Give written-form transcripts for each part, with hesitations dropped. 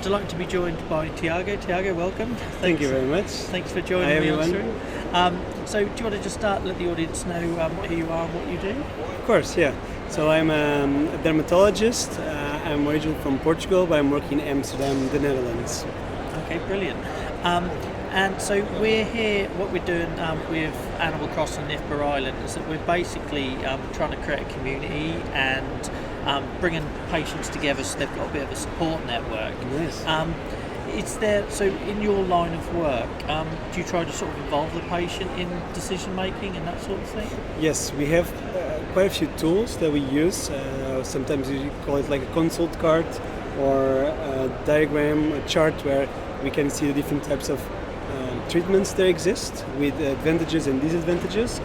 delighted to be joined by Thiago. Thiago, welcome. Thank you very much. Thanks for joining Hi, me on everyone. stream. So, do you want to just let the audience know who you are and what you do? Of course, yeah. So I'm a dermatologist. I'm originally from Portugal, but I'm working in Amsterdam, the Netherlands. Okay, brilliant. And so we're here, what we're doing with Animal Cross and Nifper Island is that we're basically trying to create a community and bringing patients together so they've got a bit of a support network. Nice. So in your line of work, do you try to sort of involve the patient in decision making and that sort of thing? Yes, we have quite a few tools that we use. Sometimes we call it like a consult card or a diagram, a chart where we can see the different types of treatments that exist with advantages and disadvantages.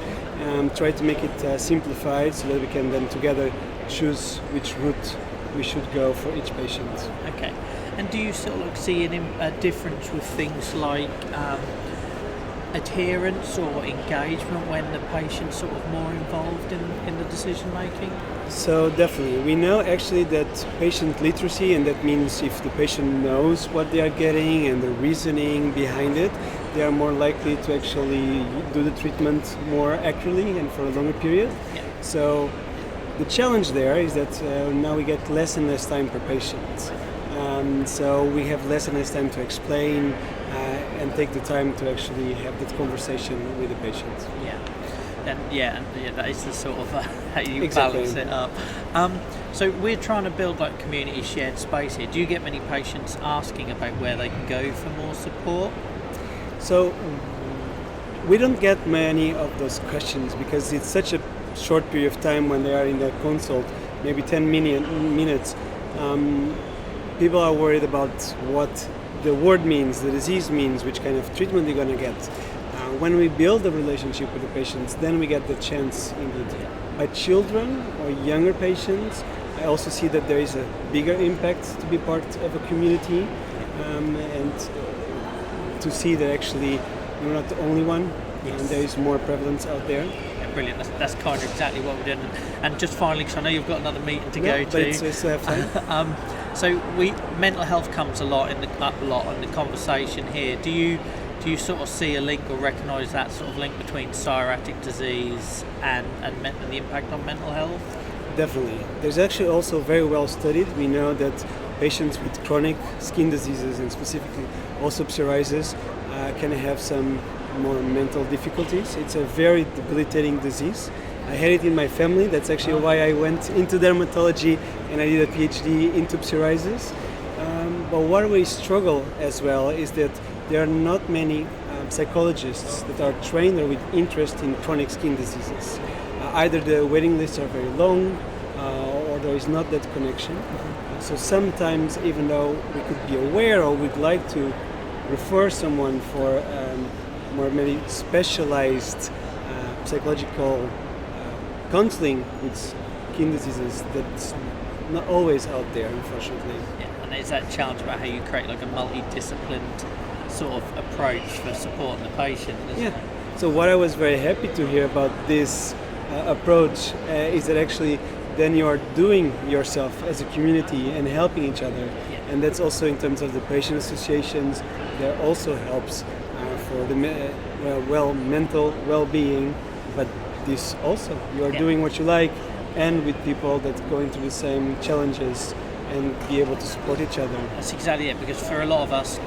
Try to make it simplified so that we can then together choose which route we should go for each patient. Okay. And do you sort of see a difference with things like adherence or engagement when the patient's sort of more involved in the decision making? So definitely, we know actually that patient literacy, and that means if the patient knows what they are getting and the reasoning behind it, they are more likely to actually do the treatment more accurately and for a longer period. Yeah. So the challenge there is that now we get less and less time per patient. So we have less and less time to explain and take the time to actually have that conversation with the patient. Yeah, that is the sort of how you Exactly. balance it up. So we're trying to build like community shared space here. Do you get many patients asking about where they can go for more support? So we don't get many of those questions because it's such a short period of time when they are in their consult, maybe 10 minutes. People are worried about what the word means, the disease means, which kind of treatment they're going to get. When we build a relationship with the patients, then we get the chance indeed. By children or younger patients, I also see that there is a bigger impact to be part of a community and to see that actually you're not the only one. Yes. And there is more prevalence out there. Yeah, brilliant. That's kind of exactly what we're doing. And just finally, because I know you've got another meeting to go to. But we still have time. So mental health comes up a lot in the conversation here. Do you sort of see a link or recognise that sort of link between psoriatic disease and the impact on mental health? Definitely. There's actually also very well studied. We know that patients with chronic skin diseases and specifically also psoriasis can have some more mental difficulties. It's a very debilitating disease. I had it in my family. That's actually why I went into dermatology and I did a PhD into psoriasis. But what we struggle as well is that there are not many psychologists that are trained or with interest in chronic skin diseases. Either the waiting lists are very long or there is not that connection. So sometimes, even though we could be aware or we'd like to refer someone for more maybe specialized psychological counseling with skin diseases, that's not always out there, unfortunately. Yeah, and there's that challenge about how you create like a multidisciplined sort of approach for supporting the patient. Yeah. So what I was very happy to hear about this approach is that actually then you are doing yourself as a community and helping each other. Yeah. And that's also in terms of the patient associations, that also helps for the mental well-being, but this also, you are doing what you like and with people that go into the same challenges and be able to support each other. That's exactly it, because for a lot of us,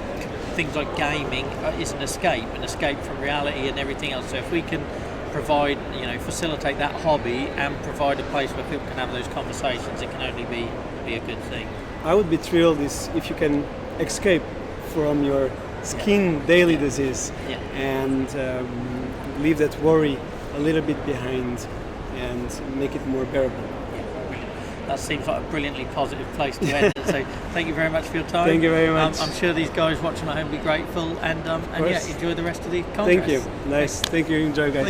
things like gaming is an escape from reality and everything else. So if we can provide, facilitate that hobby and provide a place where people can have those conversations, it can only be a good thing. I would be thrilled if you can escape from your skin daily disease and leave that worry a little bit behind and make it more bearable. That seems like a brilliantly positive place to end it. So thank you very much for your time. Thank you very much. I'm sure these guys watching at home will be grateful and enjoy the rest of the congress. Thank you. Nice. Thank you. Enjoy, guys.